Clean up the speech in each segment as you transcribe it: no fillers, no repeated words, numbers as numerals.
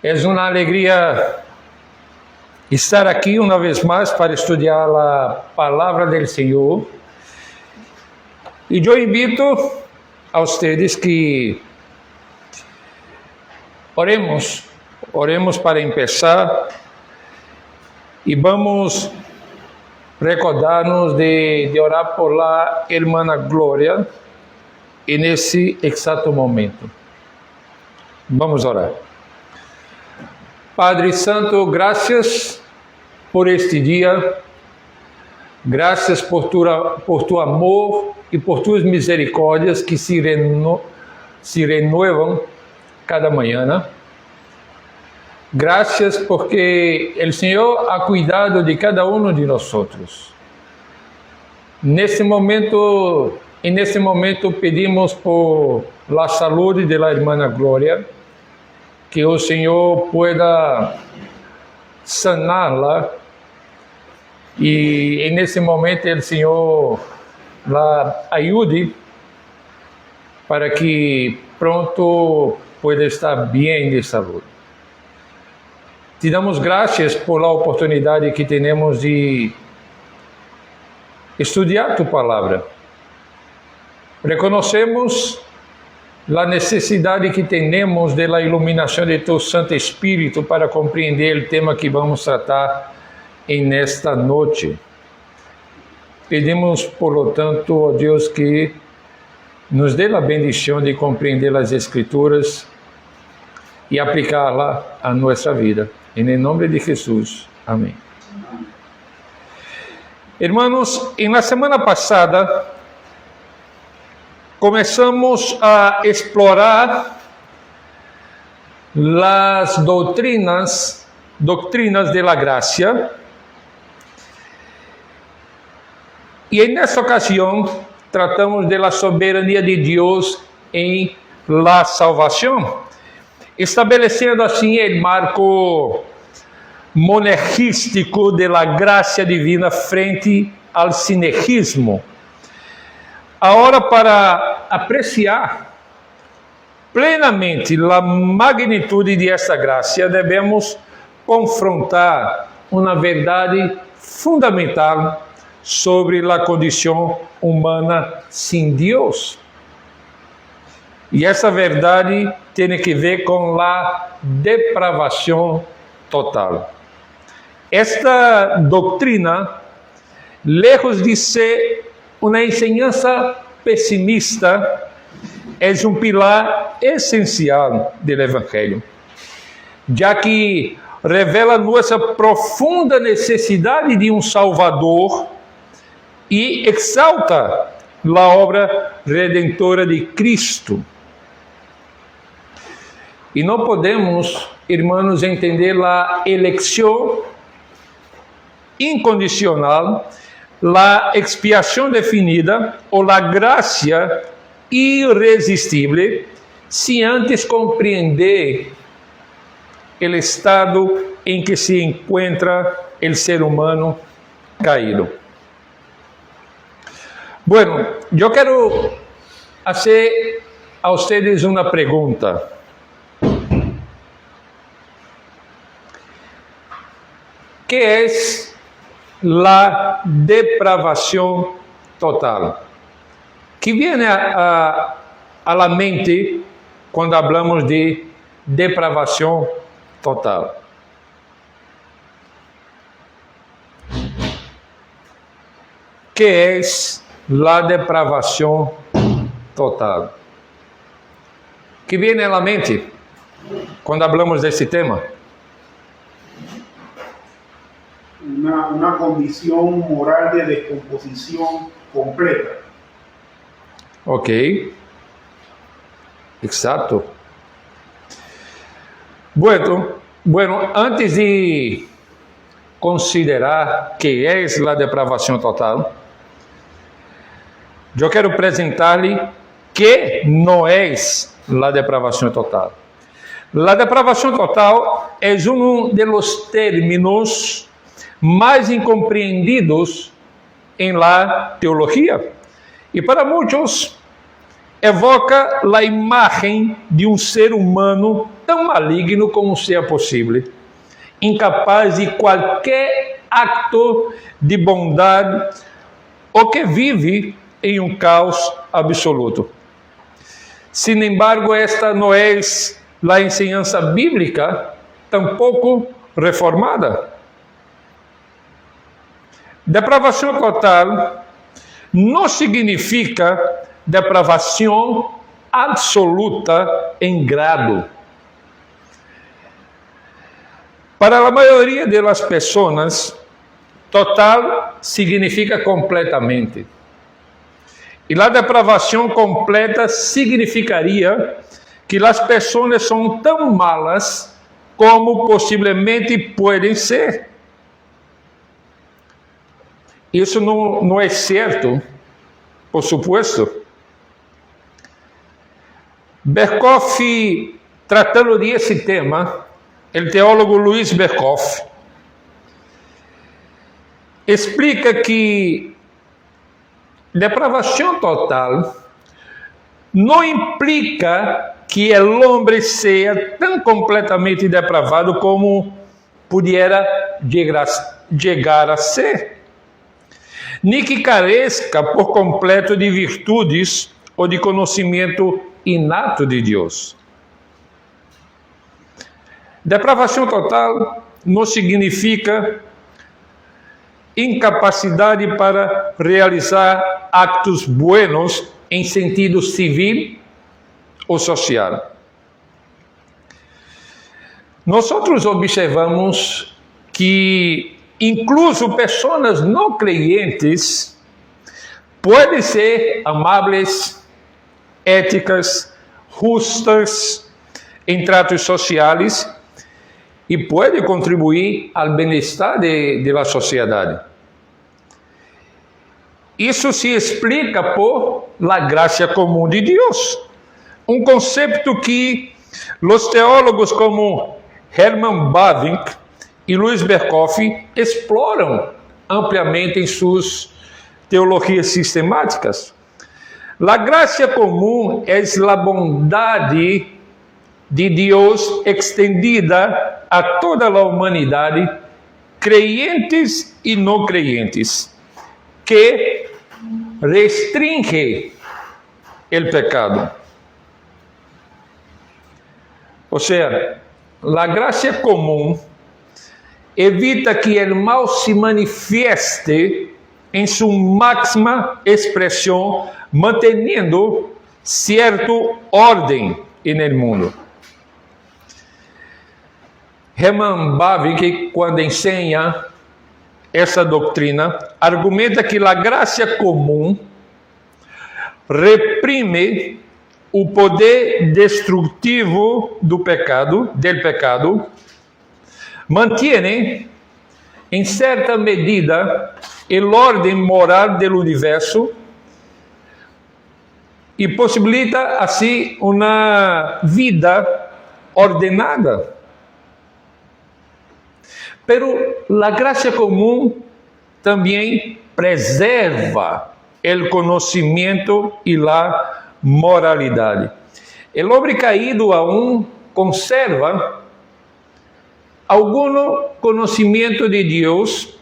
É uma alegria estar aqui uma vez mais para estudar a palavra do Senhor. E eu invito a vocês que oremos para começar e vamos recordar-nos de orar por a irmã Glória nesse exato momento. Vamos orar. Padre Santo, graças por este dia, graças por tu amor e por tuas misericórdias que se renovam cada manhã. Graças porque o Senhor ha cuidado de cada um de nós. Nesse momento pedimos por la saúde da irmã Glória, que o Senhor pueda saná-la e nesse momento o Senhor la ajude para que pronto pueda estar bem de saúde. Te damos graças por a oportunidade que temos de estudar tu palavra. Reconhecemos a necessidade que temos da iluminação de tu Santo Espírito para compreender o tema que vamos tratar nesta noite. Pedimos, por lo tanto, a Deus que nos dê a bendição de compreender as Escrituras e aplicá-la a nossa vida. Em nome de Jesus. Amém. Irmãos, na semana passada, começamos a explorar as doutrinas de la gracia. E nesta ocasião, tratamos da soberania de Deus em la salvação, estabelecendo assim o marco monergístico de la gracia divina frente ao sinergismo. Agora, para apreciar plenamente a magnitude de esta graça, devemos confrontar uma verdade fundamental sobre a condição humana sem Deus. E essa verdade tem que ver com a depravação total. Esta doutrina, lejos de ser uma enseñança pessimista, é um pilar essencial do Evangelho, já que revela nossa profunda necessidade de um Salvador e exalta a obra redentora de Cristo. E não podemos, irmãos, entender a eleição incondicional, a expiação definida ou a graça irresistível, se antes compreender o estado em que se encontra o ser humano caído. Bueno, eu quero fazer a vocês uma pergunta. Que é la depravação total? Que viene a la mente quando hablamos de depravação total? Que é la depravação total? Que viene a la mente quando hablamos desse tema? Una condición moral de descomposición completa. Ok. Exato. Bueno, antes de considerar que é a depravação total, eu quero apresentar-lhe que não é a depravação total. A depravação total é um dos términos mais incompreendidos em la teologia. E para muitos, evoca a imagem de um ser humano tão maligno como seja possível, incapaz de qualquer acto de bondade, ou que vive em um caos absoluto. Sin embargo, esta não é a enseñanza bíblica, tampouco reformada. Depravação total não significa depravação absoluta em grado. Para a maioria das pessoas, total significa completamente. E a depravação completa significaria que as pessoas são tão malas como possivelmente podem ser. Isso não é certo, por supuesto. Berkhoff, tratando desse tema, o teólogo Luiz Berkhoff, explica que depravação total não implica que o homem seja tão completamente depravado como pudiera chegar a ser, nem que careça por completo de virtudes ou de conhecimento inato de Deus. Depravação total não significa incapacidade para realizar actos buenos em sentido civil ou social. Nós observamos que incluso pessoas não crentes podem ser amáveis, éticas, justas em tratos sociais e podem contribuir ao bem-estar da sociedade. Isso se explica por la graça comum de Deus, um conceito que os teólogos como Herman Bavinck e Luiz Berkhoff exploram ampliamente em suas teologias sistemáticas. La graça comum é a bondade de Deus extendida a toda a humanidade, creyentes e não creyentes, que restringe o pecado. Ou seja, a graça comum evita que o mal se manifieste em sua máxima expressão, mantendo certa ordem no mundo. Herman Bavinck, quando ensina essa doutrina, argumenta que a graça comum reprime o poder destrutivo do pecado, mantém em certa medida a ordem moral do universo e possibilita assim uma vida ordenada. Pero a graça comum também preserva o conhecimento e a moralidade. O homem caído aún conserva algum conhecimento de Deus,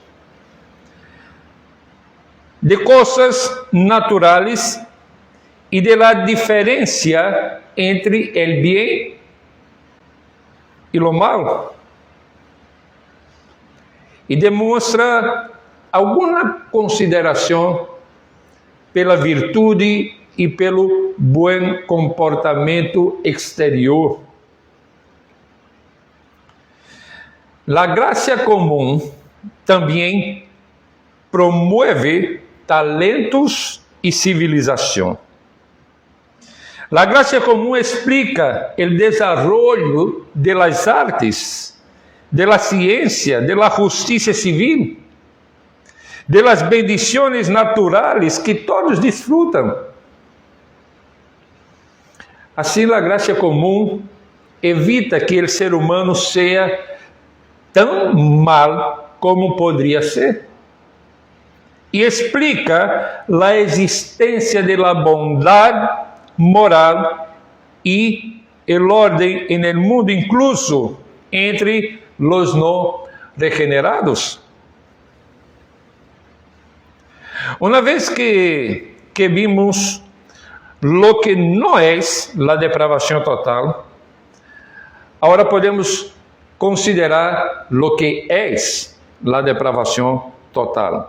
de coisas naturais e de la diferença entre o bem e o mal. E demonstra alguma consideração pela virtude e pelo bom comportamento exterior. A graça comum também promove talentos e civilização. A graça comum explica o desenvolvimento das artes, da ciência, da justiça civil, das bendições naturais que todos desfrutam. Assim, a graça comum evita que o ser humano seja tão mal como poderia ser, e explica a existência da bondade moral y el orden en el mundo, incluso entre los no regenerados. Una vez que vimos lo que no es la depravación total, ahora podemos considerar lo que es la depravación total.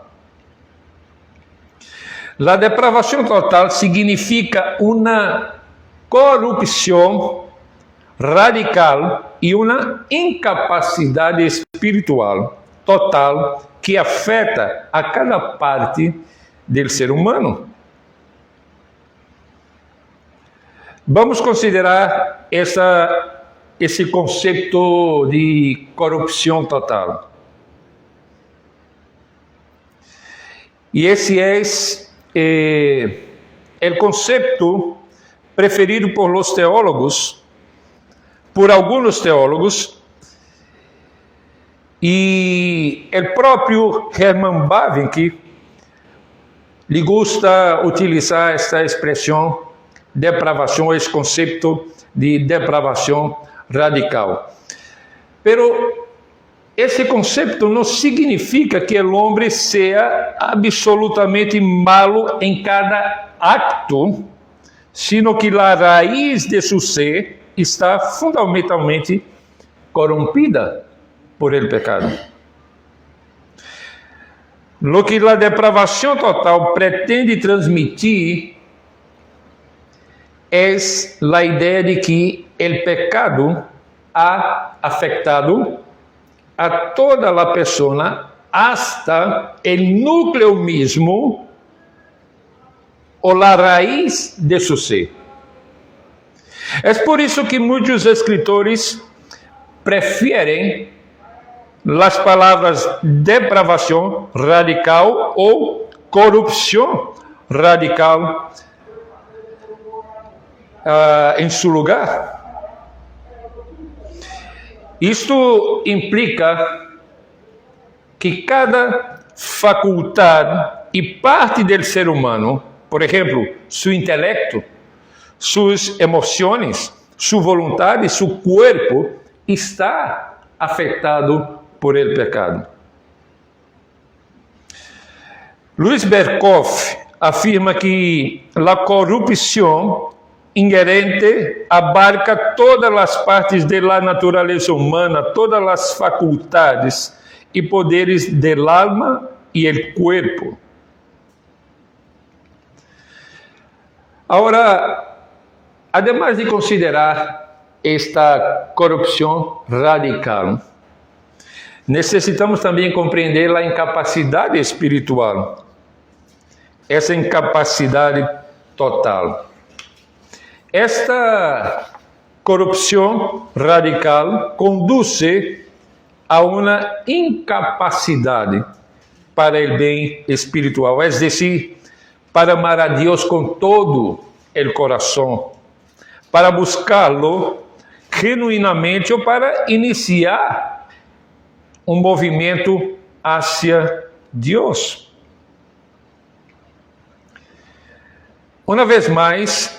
La depravación total significa una corrupción radical y una incapacidad espiritual total que afeta a cada parte del ser humano. Vamos considerar esse conceito de corrupção total. E esse é o conceito preferido por los teólogos, por alguns teólogos, e o próprio Herman Bavinck lhe gusta utilizar esta expressão depravação, esse conceito de depravação radical. Pero esse conceito não significa que o homem seja absolutamente malo em cada acto, sino que a raiz de seu ser está fundamentalmente corrompida por el pecado. Lo que a depravação total pretende transmitir é a ideia de que o pecado ha afectado a toda a pessoa, hasta o núcleo mesmo ou a raiz de seu ser. É por isso que muitos escritores preferem as palavras depravação radical ou corrupção radical em seu lugar. Isto implica que cada faculdade e parte do ser humano, por exemplo, seu intelecto, suas emoções, sua vontade, seu corpo, está afetado por el pecado. Luiz Berkhoff afirma que a corrupção inherente abarca todas as partes da natureza humana, todas as faculdades e poderes del alma e el cuerpo. Agora, además de considerar esta corrupção radical, necessitamos também compreender a incapacidade espiritual, essa incapacidade total. Esta corrupção radical conduz a uma incapacidade para o bem espiritual, é decir, para amar a Deus com todo o coração, para buscá-lo genuinamente ou para iniciar um movimento hacia Deus. Uma vez mais,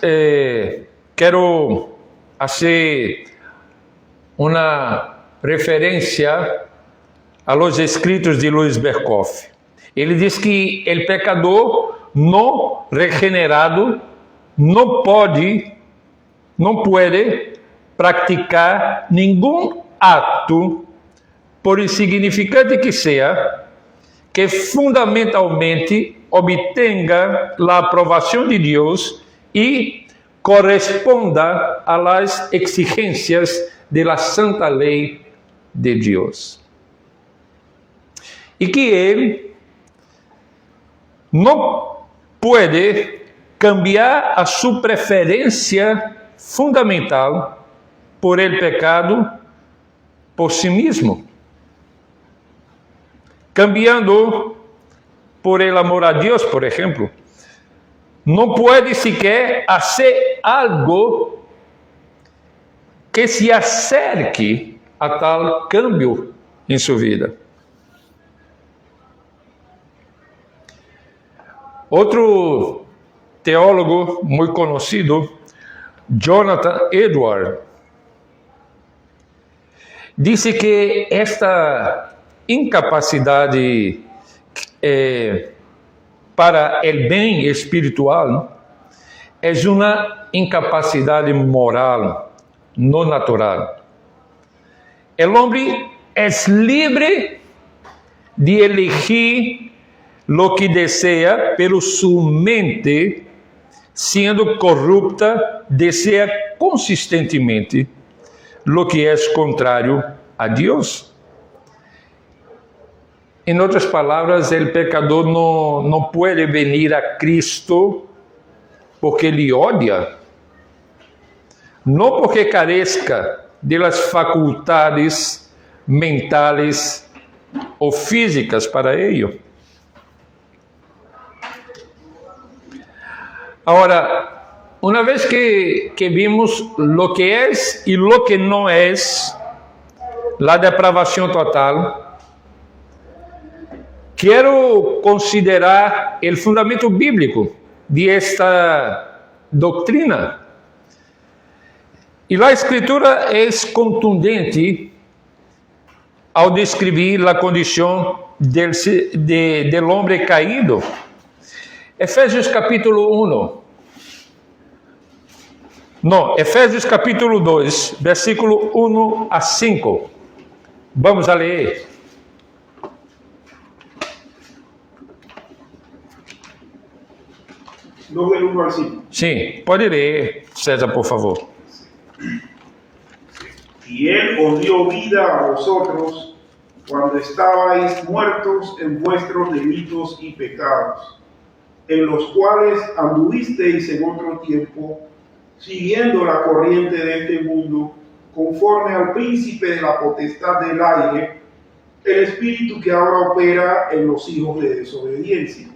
quero fazer uma referência a los escritos de Luiz Berkhoff. Ele diz que o pecador não regenerado não pode praticar nenhum ato, por insignificante que seja, que fundamentalmente obtenga a aprovação de Deus e corresponda a las exigências de la santa lei de Deus. E que ele não pode cambiar a sua preferência fundamental por el pecado por si mesmo, cambiando por el amor a Deus, por exemplo. Não pode sequer fazer algo que se acerque a tal cambio em sua vida. Outro teólogo muito conhecido Jonathan Edwards, disse que esta incapacidade para o bem espiritual é uma incapacidade moral, não natural. O homem é livre de elegir lo que deseja, pero su mente, sendo corrupta, deseja consistentemente lo que é contrário a Deus. Em outras palavras, o pecador não pode venir a Cristo porque lhe odia, não porque carezca de las facultades mentais ou físicas para ello. Agora, uma vez que vimos lo que é e lo que não é a depravação total, quero considerar o fundamento bíblico de esta doutrina. E a Escritura é contundente ao descrever a condição del homem caído. Efésios capítulo 1. Não, Efésios capítulo 2, versículo 1 a 5. Vamos a ler. No del 1 al 5. Sim, pode ler, César, por favor. Y Él os dio vida a vosotros cuando estabais muertos en vuestros delitos y pecados, en los cuales anduvisteis en otro tiempo, siguiendo la corriente de este mundo, conforme al príncipe de la potestad del aire, el espíritu que ahora opera en los hijos de desobediencia,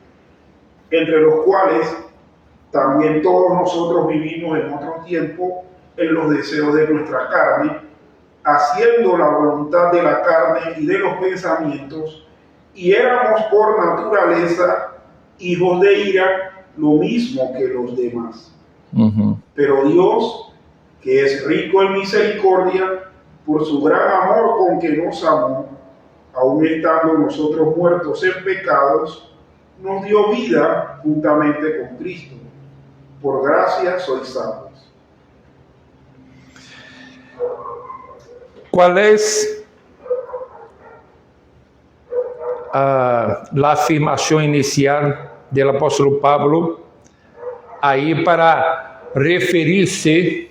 entre los cuales también todos nosotros vivimos en otro tiempo en los deseos de nuestra carne, haciendo la voluntad de la carne y de los pensamientos, y éramos por naturaleza hijos de ira, lo mismo que los demás. Pero Dios, que es rico en misericordia, por su gran amor con que nos amó, aun estando nosotros muertos en pecados, nos dio vida juntamente con Cristo. Por gracia sois salvos. ¿Cuál es la afirmación inicial del apóstol Pablo ahí para referirse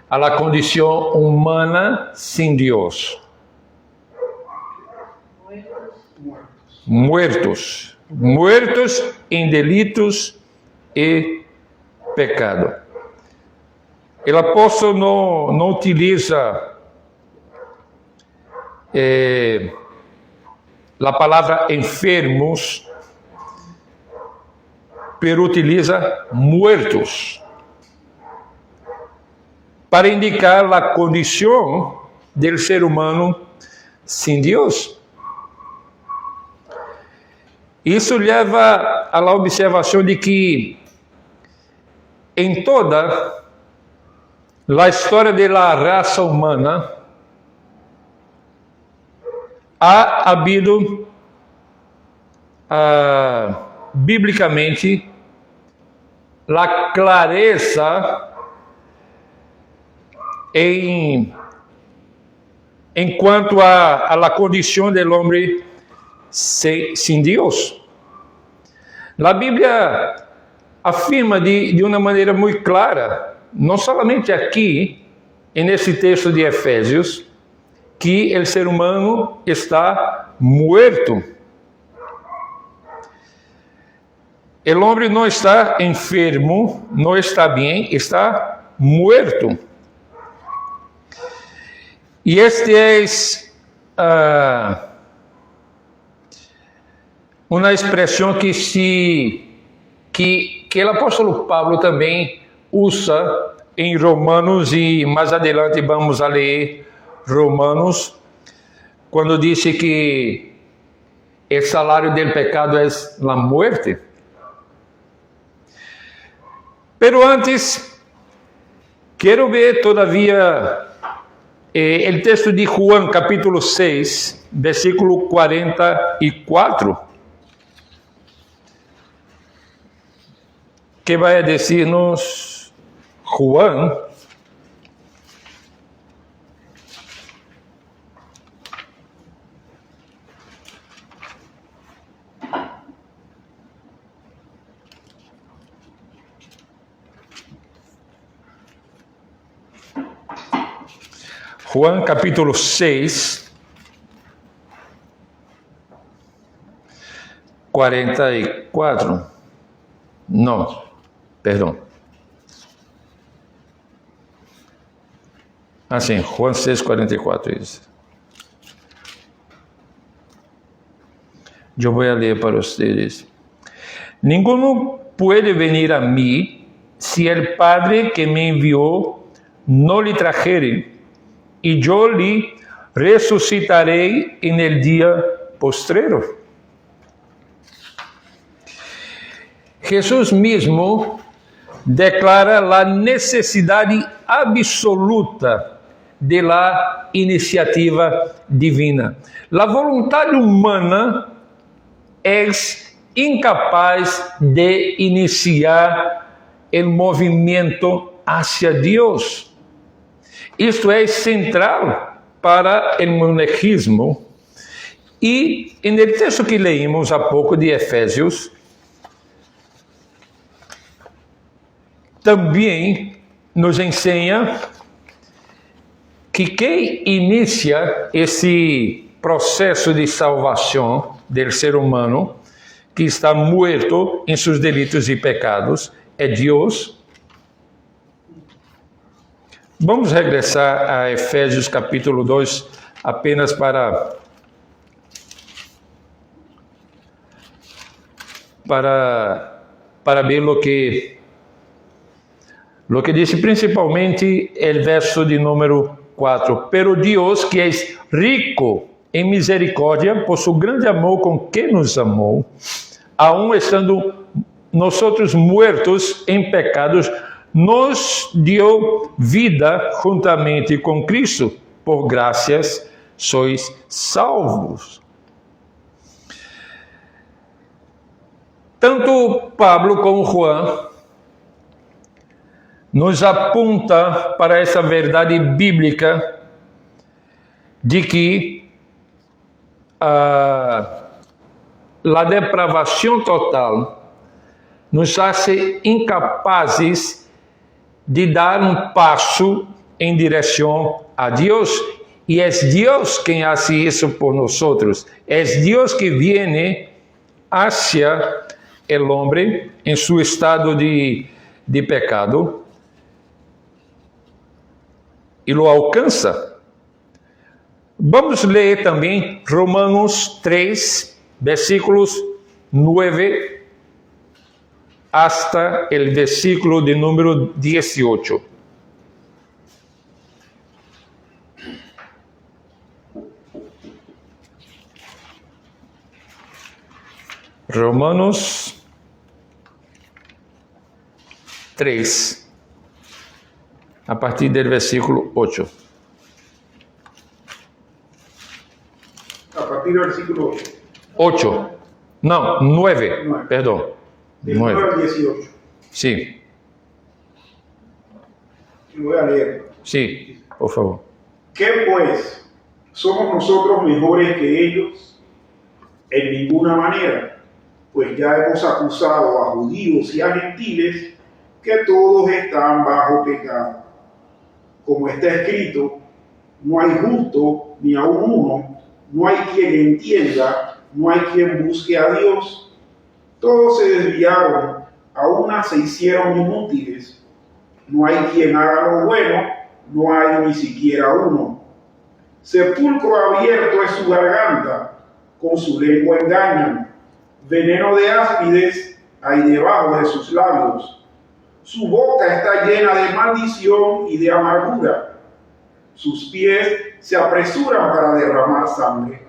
a la condición humana sin Dios? Muertos en delitos y pecado. El apóstol no utiliza la palavra enfermos, pero utiliza muertos para indicar a condição do ser humano sem Deus. Isso leva à observação de que em toda a história da raça humana ha habido biblicamente a clareza em quanto a la condição do homem sem Deus. A Bíblia afirma de uma maneira muito clara, não somente aqui, nesse texto de Efésios, que o ser humano está muerto. O homem não está enfermo, não está bem, está muerto. E este é uma expressão que o apóstolo Pablo também usa em Romanos, e mais adelante vamos a ler Romanos, quando disse que o salário do pecado é a morte. Pero antes Quero ver todavia o texto de Juan, capítulo 6, versículo 44, que vai dizer-nos Juan, Juan capítulo 6, 44. Não, perdão. Sim, Juan 6, 44, isso. Eu vou ler para vocês. Ninguno puede venir a mí si el Padre que me envió no le trajere, y yo le resucitaré en el día postrero. Jesús mismo declara la necesidad absoluta de la iniciativa divina. La voluntad humana es incapaz de iniciar el movimiento hacia Dios. Isto é central para o monergismo. E no texto que leímos há pouco de Efésios, também nos ensina que quem inicia esse processo de salvação do ser humano, que está morto em seus delitos e pecados, é Deus. Vamos regressar a Efésios capítulo 2, apenas para ver o que diz principalmente o verso de número 4. Pero Deus, que é rico em misericórdia, por seu grande amor com que nos amou, aun estando nós muertos em pecados, nos deu vida juntamente com Cristo. Por graças sois salvos. Tanto Pablo como Juan nos aponta para essa verdade bíblica de que a depravação total nos hace incapazes de dar passo em direção a Deus. E é Deus quem hace isso por nós. É Deus que vem hacia o homem em seu estado de pecado e lo alcança. Vamos ler também Romanos 3, versículos 9 hasta el versículo de número 18. Romanos 3, a partir del versículo 8. A partir del versículo 8. 8. No, 9. Perdón. Del 9 al 18. Sí. Voy a leer. Sí, por favor. ¿Qué pues? ¿Somos nosotros mejores que ellos? En ninguna manera, pues ya hemos acusado a judíos y a gentiles que todos están bajo pecado. Como está escrito, no hay justo ni aun uno, no hay quien entienda, no hay quien busque a Dios. Todos se desviaron, a una se hicieron inútiles. No hay quien haga lo bueno, no hay ni siquiera uno. Sepulcro abierto es su garganta, con su lengua engañan. Veneno de áspides hay debajo de sus labios. Su boca está llena de maldición y de amargura. Sus pies se apresuran para derramar sangre.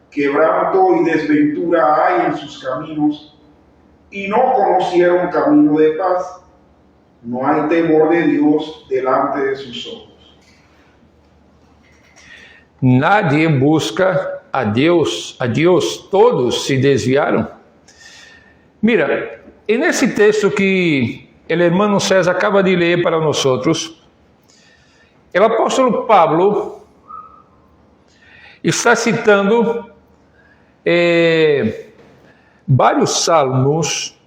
Quebranto y desventura hay en sus caminos, y no conocieron camino de paz. No hay temor de Dios delante de sus ojos. Nadie busca a Deus, todos se desviaram. Mira, nesse texto que o irmão César acaba de ler para nós, o apóstolo Pablo está citando vários salmos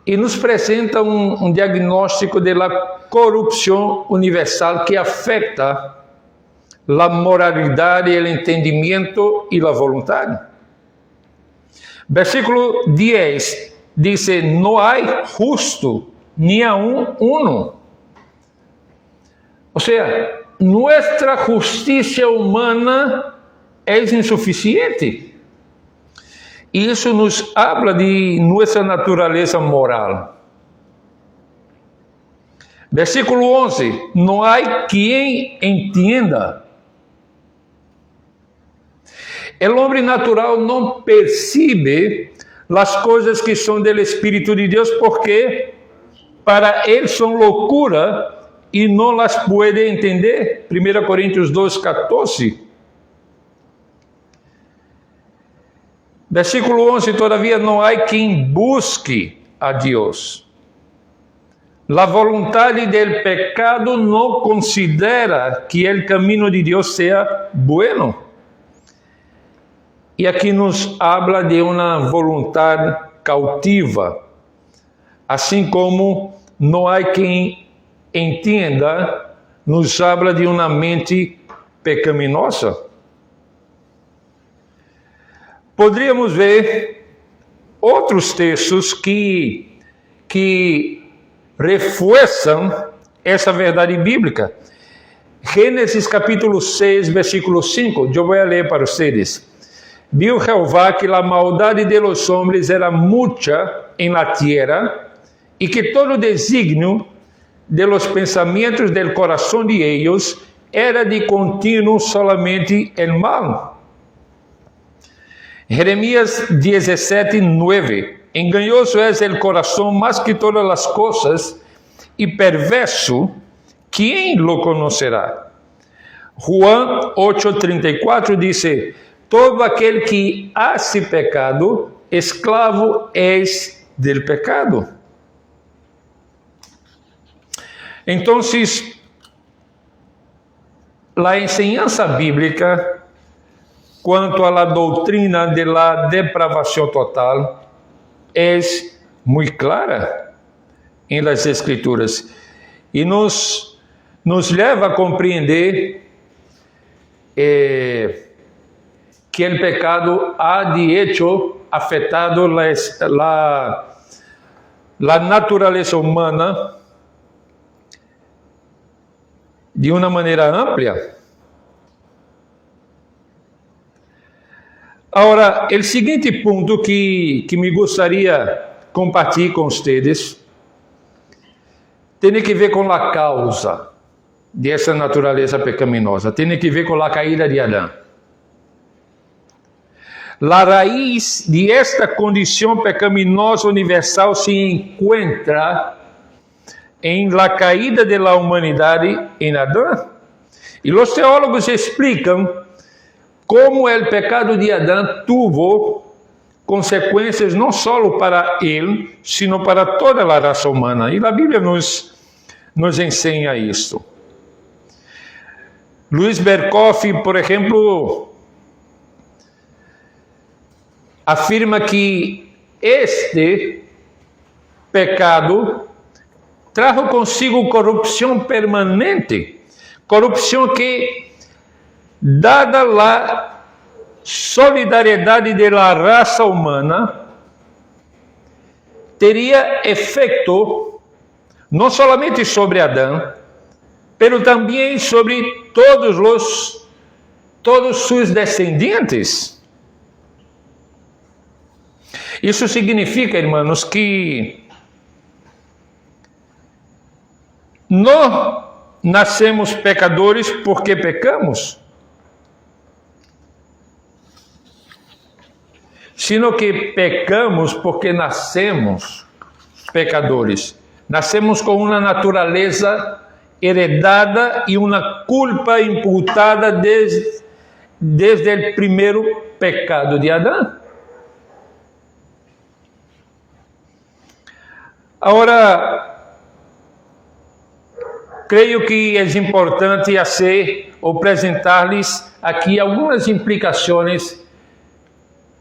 e nos apresenta um diagnóstico da corrupção universal que afeta a moralidade, o entendimento e a vontade. Versículo 10 diz: não há justo ni aun uno. Ou seja, nossa justiça humana é insuficiente. E isso nos habla de nossa natureza moral. Versículo 11: não há quem entenda. O homem natural não percebe as coisas que são do Espírito de Deus, porque para ele são loucura e não las pode entender. 1 Coríntios 2:14. Versículo 11: todavia não há quem busque a Deus. A vontade do pecado não considera que o caminho de Deus seja bueno. E aqui nos habla de uma vontade cautiva, assim como não há quem entenda, nos habla de uma mente pecaminosa. Poderíamos ver outros textos que reforçam essa verdade bíblica. Gênesis capítulo 6, versículo 5, eu vou ler para vocês. Viu Jehová que a maldade de los hombres era mucha en la tierra, e que todo designio de los pensamientos del corazón de ellos era de continuo solamente el mal. Jeremías 17:9. Engañoso es el corazón más que todas las cosas, y perverso, ¿quién lo conocerá? Juan 8:34 dice: todo aquel que hace pecado, esclavo es del pecado. Entonces, la enseñanza bíblica quanto a la doutrina de la depravación total es muy clara en las Escrituras y nos lleva a comprender que el pecado ha de hecho afectado la naturaleza humana de uma maneira ampla. Agora, o seguinte ponto que me gostaria compartilhar com vocês tem que ver com a causa dessa natureza pecaminosa, tem que ver com a caída de Adão. A raiz de esta condição pecaminosa universal se encontra em la caída de la humanidade em Adão. E os teólogos explicam como o pecado de Adão tuvo consequências não só para ele, sino para toda a raça humana. E a Bíblia nos ensina isso. Luiz Berkoff, por exemplo, afirma que este pecado trajo consigo corrupção permanente, corrupção que, dada a solidariedade da raça humana, teria efeito não somente sobre Adão, mas também sobre todos seus descendentes. Isso significa, irmãos, que não nascemos pecadores porque pecamos, sino que pecamos porque nascemos pecadores. Nascemos com uma natureza heredada e uma culpa imputada desde o primeiro pecado de Adão. Agora, creio que é importante apresentar-lhes aqui algumas implicações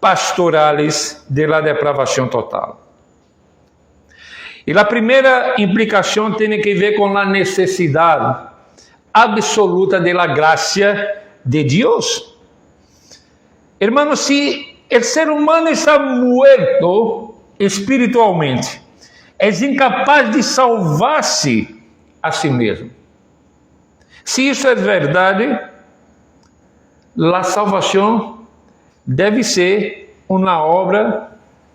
pastorales da depravação total. E a primeira implicação tem que ver com a necessidade absoluta da graça de Deus. Hermanos, se o ser humano está muerto espiritualmente, é incapaz de salvar-se a si mesmo. Se isso é verdade, a salvação deve ser uma obra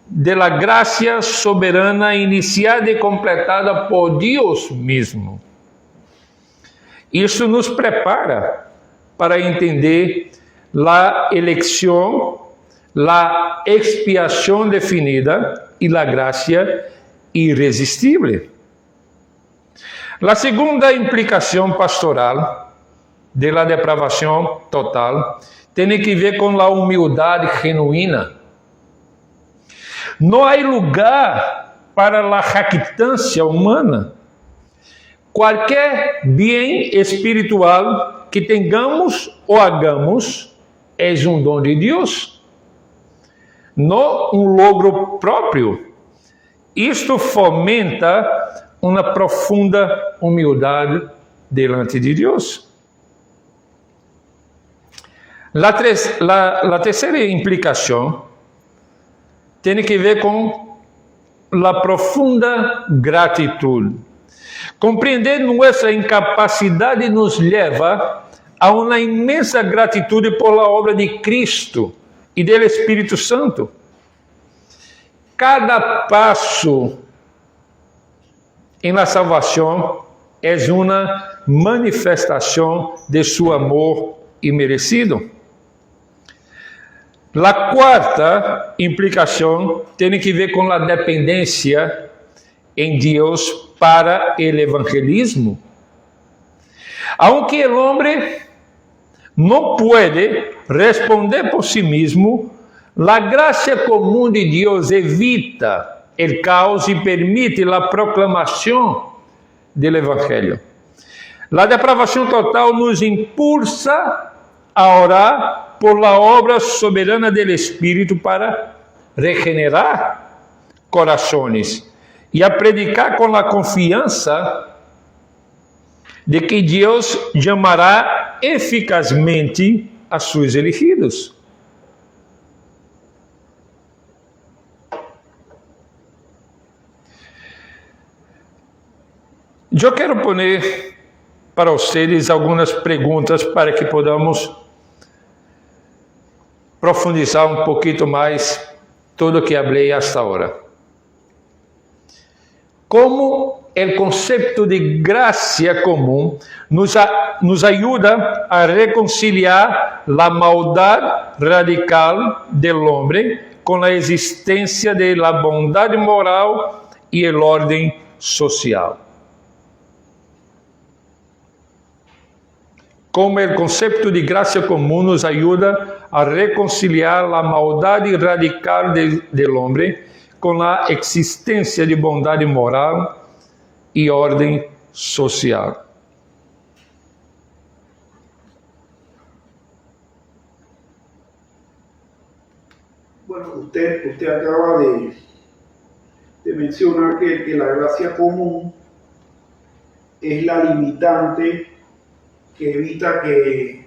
da graça soberana iniciada e completada por Deus mesmo. Isso nos prepara para entender a eleição, a expiação definida e a graça irresistível. A segunda implicação pastoral da depravação total tem que ver com a humildade genuína. Não há lugar para a jactância humana. Qualquer bem espiritual que tenhamos ou hagamos é um dom de Deus, não um logro próprio. Isto fomenta uma profunda humildade delante de Deus. A terceira implicação tem que ver com a profunda gratidão. Compreender nossa incapacidade nos leva a uma imensa gratidão por a obra de Cristo e do Espírito Santo. Cada passo em la salvação é uma manifestação de seu amor imerecido. A quarta implicação tem que ver com a dependência em Deus para o evangelismo. Aunque o homem não pode responder por si mesmo, a graça comum de Deus evita o caos e permite a proclamação do evangelho. A depravação total nos impulsa a orar por la obra soberana do Espírito para regenerar corações e a predicar com a confiança de que Deus chamará eficazmente a seus elegidos. Eu quero poner para vocês algumas perguntas para que podamos profundizar um pouquinho mais tudo o que falei hasta agora. Como o conceito de graça comum nos ajuda a reconciliar a maldade radical do homem com a existência da bondade moral e a ordem social. Como o conceito de graça comum nos ajuda a reconciliar a maldade radical do homem com a existência de bondade moral e ordem social. Bueno, usted acaba de mencionar que la gracia común es la limitante que evita que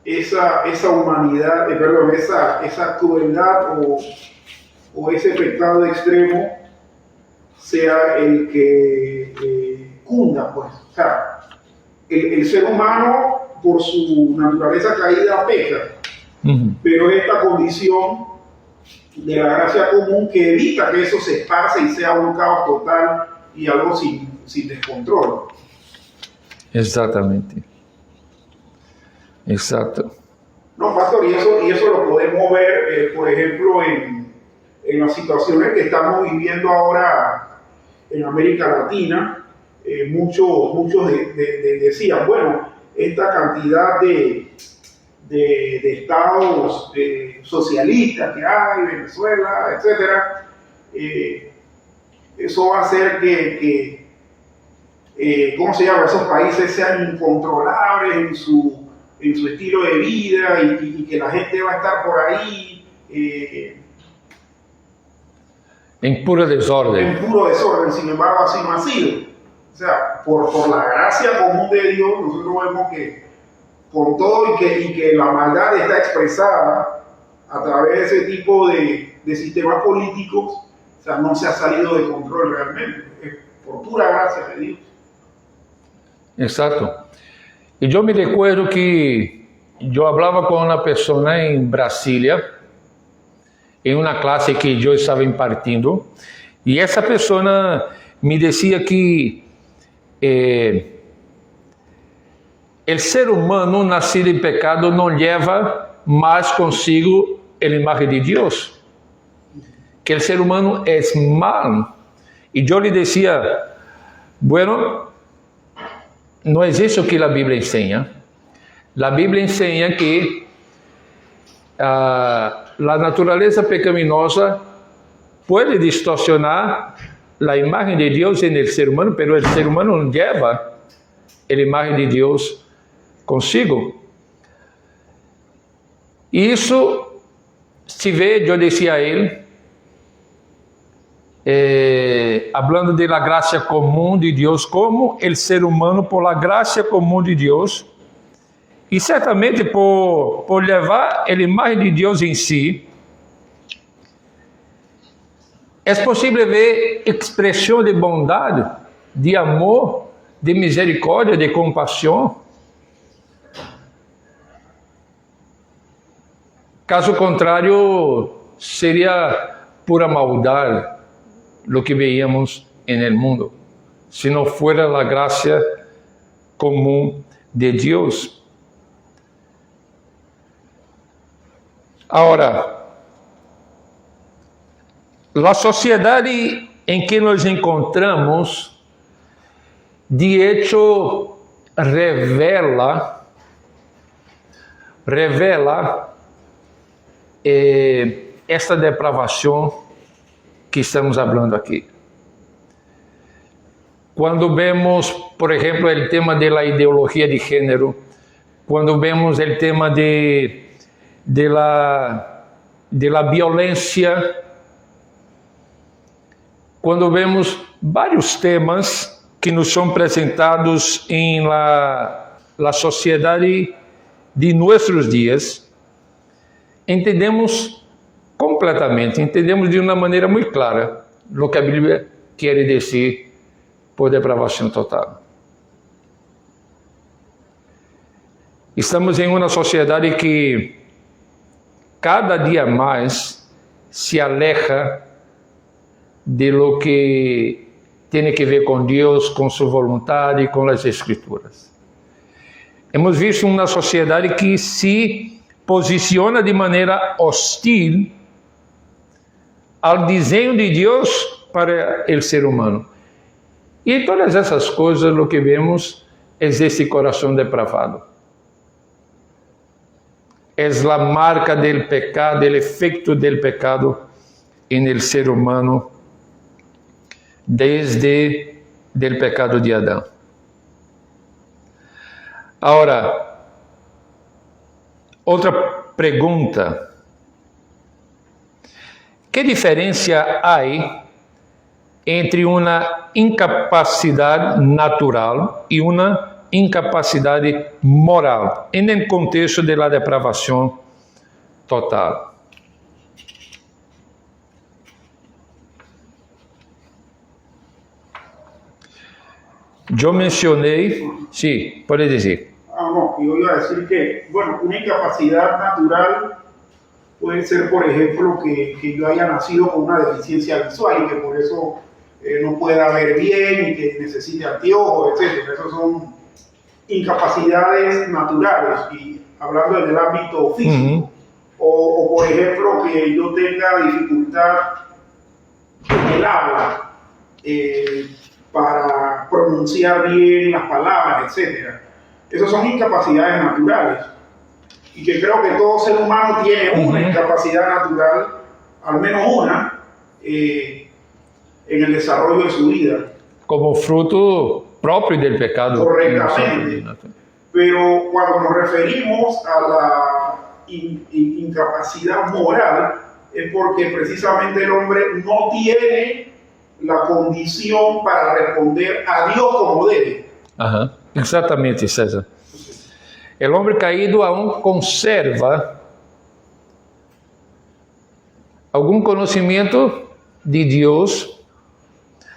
esa humanidad, esa crueldad o ese pecado extremo sea el que cunda, pues. O sea, el ser humano por su naturaleza caída peca, pero esta condición de la gracia común que evita que eso se esparce y sea un caos total y algo sin descontrol. Exatamente. Exacto. No, pastor, y eso lo podemos ver, por ejemplo, en en las situaciones que estamos viviendo ahora en América Latina, muchos decían, bueno, esta cantidad de estados socialistas que hay, Venezuela, etcétera, eso va a hacer que ¿cómo se llama? Esos países sean incontrolables en su estilo de vida y que la gente va a estar por ahí en puro desorden. Sin embargo, así no ha sido. O sea, por la gracia común de Dios, nosotros vemos que con todo y que la maldad está expresada a través de ese tipo de sistemas políticos, o sea, no se ha salido de control realmente. Es por pura gracia de Dios. Exacto. Y yo me recuerdo que yo hablaba con una persona en Brasilia, en una clase que yo estaba impartiendo, y esa persona me decía que el ser humano nacido en pecado no lleva más consigo la imagen de Dios, que el ser humano es malo. Y yo le decía, bueno, no es eso que la Biblia enseña. La Biblia enseña que la naturaleza pecaminosa puede distorsionar la imagen de Dios en el ser humano, pero el ser humano no lleva la imagen de Dios consigo. Y eso se ve, yo decía a él, hablando de la gracia común de Dios, como el ser humano, por la gracia común de Dios, y certamente por llevar la imagen de Dios en sí, es posible ver expresión de bondad, de amor, de misericordia, de compasión. Caso contrário, sería pura maldad lo que veíamos en el mundo, si no fuera la gracia común de Dios. Ahora, la sociedad en que nos encontramos, de hecho, revela esta depravación que estamos hablando aquí. Cuando vemos, por ejemplo, el tema de la ideología de género, cuando vemos el tema de la violencia, quando vemos vários temas que nos são apresentados em la sociedade de nossos dias, entendemos completamente, entendemos de uma maneira muito clara o que a Bíblia quer dizer por depravação total. Estamos em uma sociedade que cada dia mais se aleja de lo que tem que ver com Deus, com sua vontade, com as Escrituras. Hemos visto uma sociedade que se posiciona de maneira hostil ao desenho de Deus para o ser humano. E em todas essas coisas, o que vemos é esse coração depravado. É a marca do pecado, o efeito do pecado no ser humano, desde o pecado de Adão. Agora, outra pergunta. Que diferença há entre uma incapacidade natural e uma incapacidade moral, no contexto da depravação total? Eu mencionei, sim, pode dizer. No, yo iba a decir que, bueno, una incapacidad natural puede ser, por ejemplo, que yo haya nacido con una deficiencia visual y que por eso no pueda ver bien y que necesite anteojos, etc. Esas son incapacidades naturales, y hablando en el ámbito físico. O por ejemplo, que yo tenga dificultad en el habla para pronunciar bien las palabras, etc. Esas son incapacidades naturales. Y que creo que todo ser humano tiene una incapacidad natural, al menos una, en el desarrollo de su vida. Como fruto propio del pecado. Correctamente. Pero cuando nos referimos a la incapacidad moral, es porque precisamente el hombre no tiene la condición para responder a Dios como debe. Ajá. Exatamente, César. El hombre caído aún conserva algún conocimiento de Dios,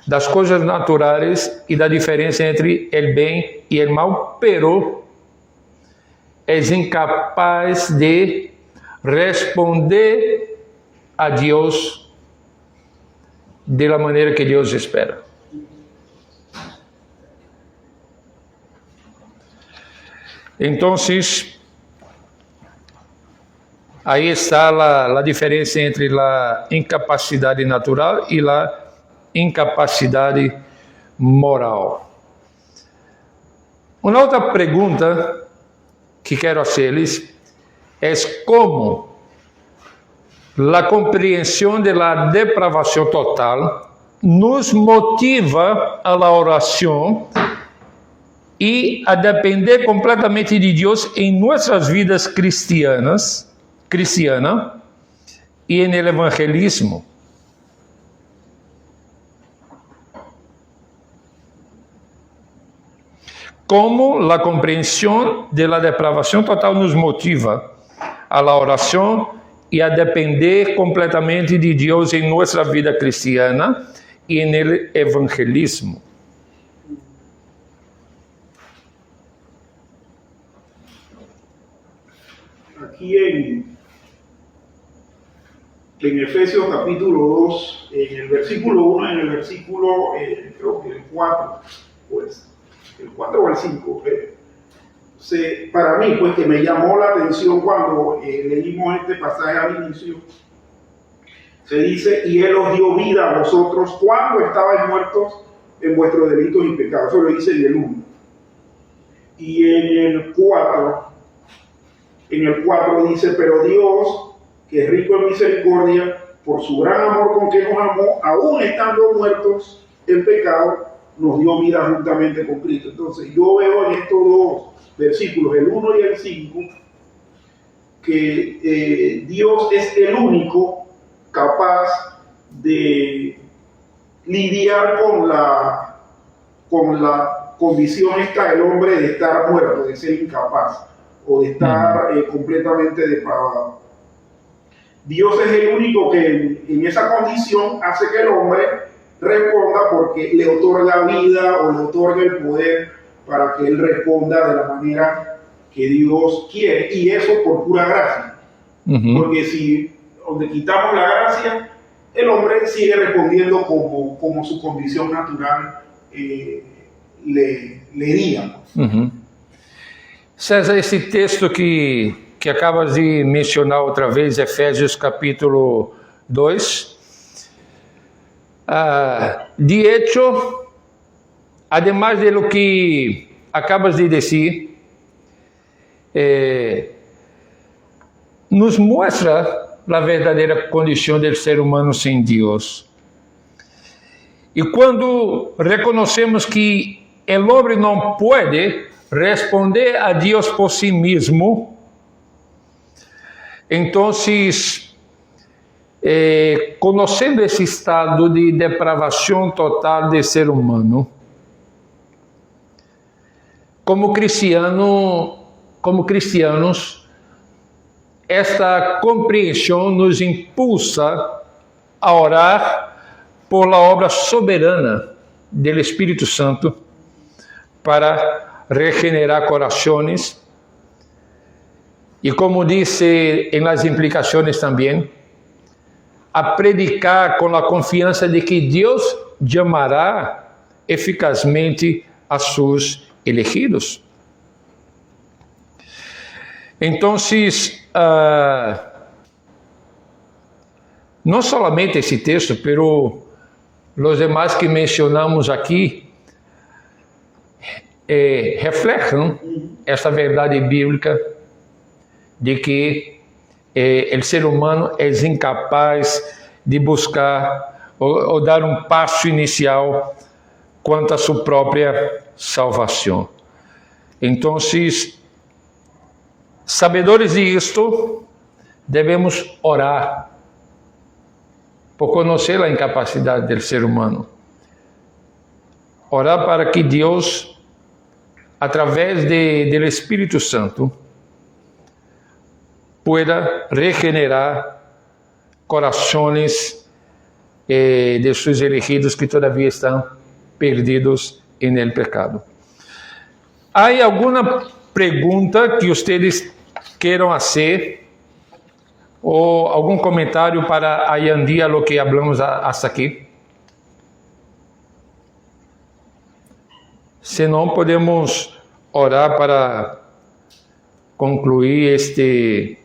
das coisas naturais e da diferença entre el bem e el mal, pero es incapaz de responder a Dios de la manera que Dios espera. Entonces, ahí está la diferencia entre la incapacidad natural y la incapacidad moral. Uma outra pergunta que quero hacerles es cómo la comprensión de la depravación total nos motiva a la oración y a depender completamente de Dios en nuestras vidas cristiana y en el evangelismo. Como la comprensión de la depravación total nos motiva a la oración y a depender completamente de Dios en nuestra vida cristiana y en el evangelismo. Aquí en Efesios capítulo 2, en el versículo 1, en el versículo, creo que el 4, pues, el 4 o el 5, para mí, pues, que me llamó la atención cuando leímos este pasaje al inicio, se dice, y Él os dio vida a vosotros cuando estabais muertos en vuestros delitos y pecados. Eso lo dice en el 1. Y en el 4 dice, pero Dios, que es rico en misericordia, por su gran amor con que nos amó, aún estando muertos en pecado, nos dio vida juntamente con Cristo. Entonces yo veo en estos dos versículos, el 1 y el 5, que Dios es el único capaz de lidiar con la condición esta del hombre de estar muerto, de ser incapaz o de estar completamente depravado. Dios es el único que en esa condición hace que el hombre responda porque le otorga vida o le otorga el poder para que él responda de la manera que Dios quiere, y eso por pura gracia. Porque si donde quitamos la gracia, el hombre sigue respondiendo como su condición natural le diga. César, esse texto que acabas de mencionar outra vez, Efésios capítulo 2, de hecho, además de lo que acabas de decir, nos muestra a verdadeira condição do ser humano sem Deus. E quando reconhecemos que o homem não pode responder a Deus por si mesmo, então, conhecendo esse estado de depravação total do ser humano, como cristianos, esta compreensão nos impulsa a orar por la obra soberana do Espírito Santo para regenerar corações e, como disse em las implicações também, a predicar com a confiança de que Deus chamará eficazmente a seus elegidos. Então, no solamente ese texto, pero los demás que mencionamos aquí reflejan esta verdade bíblica de que o ser humano é incapaz de buscar ou dar um passo inicial quanto à sua própria salvação. Então, sabedores disto, devemos orar por conhecer a incapacidade do ser humano. Orar para que Deus, através do Espírito Santo, pueda regenerar corações de seus elegidos que todavia estão perdidos no pecado. Há alguma pergunta que vocês queiram fazer ou algum comentário para añadir a lo que hablamos hasta aqui? Se não, podemos orar para concluir este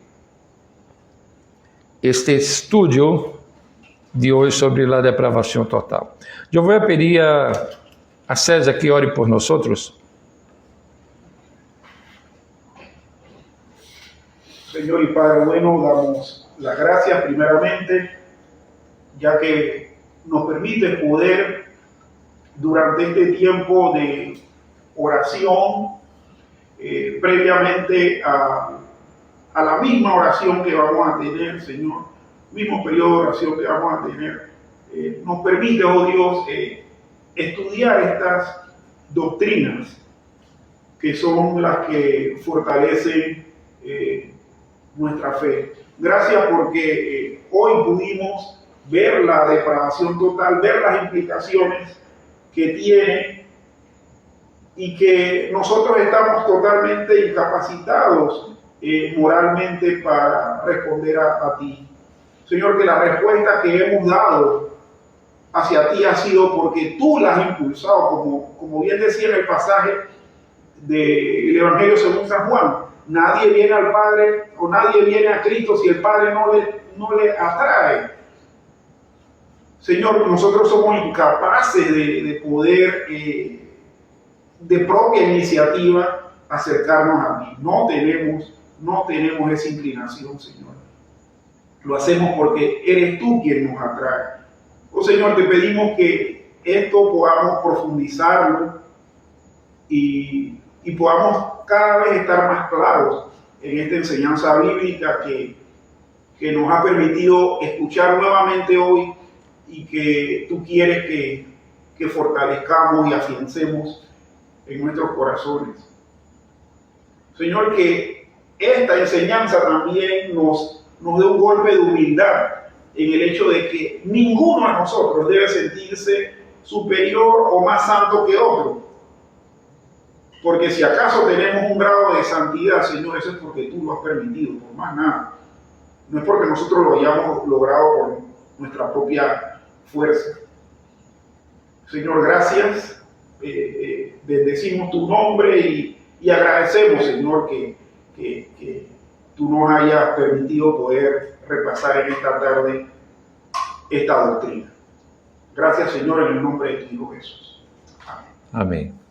estudo de hoje sobre a depravação total. Eu vou pedir a César que ore por nós. Señor y Padre bueno, damos las gracias primeramente, ya que nos permite poder, durante este tiempo de oración, previamente a la misma oración que vamos a tener, Señor, mismo periodo de oración que vamos a tener, nos permite, oh Dios, estudiar estas doctrinas que son las que fortalecen nuestra fe. Gracias porque hoy pudimos ver la depravación total, ver las implicaciones que tiene y que nosotros estamos totalmente incapacitados moralmente para responder a ti. Señor, que la respuesta que hemos dado hacia ti ha sido porque tú la has impulsado, como bien decía en el pasaje del Evangelio según San Juan. Nadie viene al Padre o nadie viene a Cristo si el Padre no le atrae. Señor, nosotros somos incapaces de poder, de propia iniciativa, acercarnos a ti. No tenemos esa inclinación, Señor. Lo hacemos porque eres tú quien nos atrae. Oh Señor, te pedimos que esto podamos profundizarlo y podamos cada vez estar más claros en esta enseñanza bíblica que nos ha permitido escuchar nuevamente hoy y que tú quieres que fortalezcamos y afiancemos en nuestros corazones. Señor, que esta enseñanza también nos dé un golpe de humildad en el hecho de que ninguno de nosotros debe sentirse superior o más santo que otro. Porque si acaso tenemos un grado de santidad, Señor, eso es porque tú lo has permitido, por más nada. No es porque nosotros lo hayamos logrado por nuestra propia fuerza. Señor, gracias. Bendecimos tu nombre y agradecemos, Señor, que tú nos hayas permitido poder repasar en esta tarde esta doctrina. Gracias, Señor, en el nombre de tu Hijo Jesús. Amén. Amém.